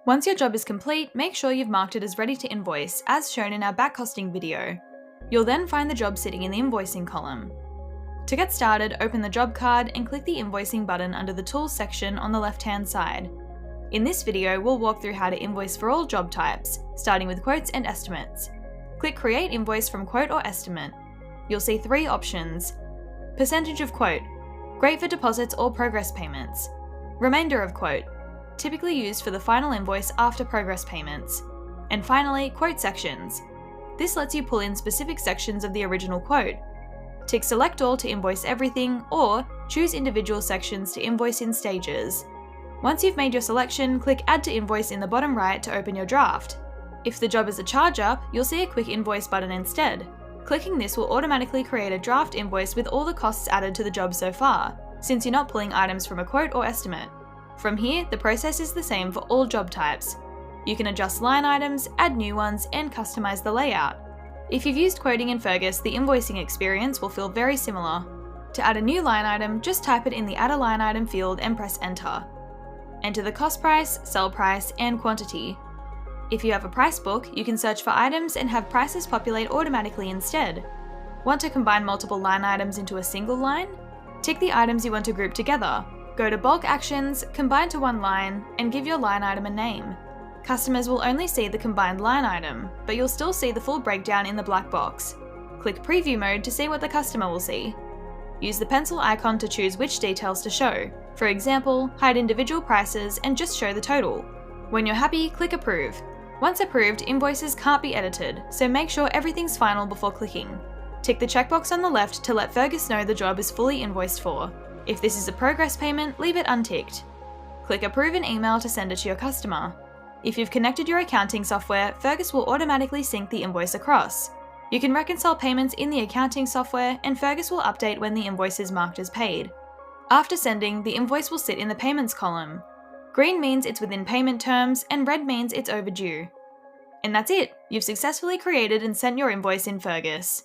Once your job is complete, make sure you've marked it as ready to invoice, as shown in our back costing video. You'll then find the job sitting in the invoicing column. To get started, open the job card and click the invoicing button under the Tools section on the left-hand side. In this video, we'll walk through how to invoice for all job types, starting with quotes and estimates. Click Create Invoice from Quote or Estimate. You'll see three options. Percentage of quote, great for deposits or progress payments. Remainder of quote, typically used for the final invoice after progress payments. And finally, quote sections. This lets you pull in specific sections of the original quote. Tick Select All to invoice everything, or choose individual sections to invoice in stages. Once you've made your selection, click Add to Invoice in the bottom right to open your draft. If the job is a charge up, you'll see a Quick Invoice button instead. Clicking this will automatically create a draft invoice with all the costs added to the job so far, since you're not pulling items from a quote or estimate. From here, the process is the same for all job types. You can adjust line items, add new ones, and customize the layout. If you've used quoting in Fergus, the invoicing experience will feel very similar. To add a new line item, just type it in the Add a Line Item field and press Enter. Enter the cost price, sell price, and quantity. If you have a price book, you can search for items and have prices populate automatically instead. Want to combine multiple line items into a single line? Tick the items you want to group together. Go to Bulk Actions, Combine to one line, and give your line item a name. Customers will only see the combined line item, but you'll still see the full breakdown in the black box. Click Preview Mode to see what the customer will see. Use the pencil icon to choose which details to show. For example, hide individual prices and just show the total. When you're happy, click Approve. Once approved, invoices can't be edited, so make sure everything's final before clicking. Tick the checkbox on the left to let Fergus know the job is fully invoiced for. If this is a progress payment, leave it unticked. Click Approve an email to send it to your customer. If you've connected your accounting software, Fergus will automatically sync the invoice across. You can reconcile payments in the accounting software, and Fergus will update when the invoice is marked as paid. After sending, the invoice will sit in the Payments column. Green means it's within payment terms, and red means it's overdue. And that's it! You've successfully created and sent your invoice in Fergus.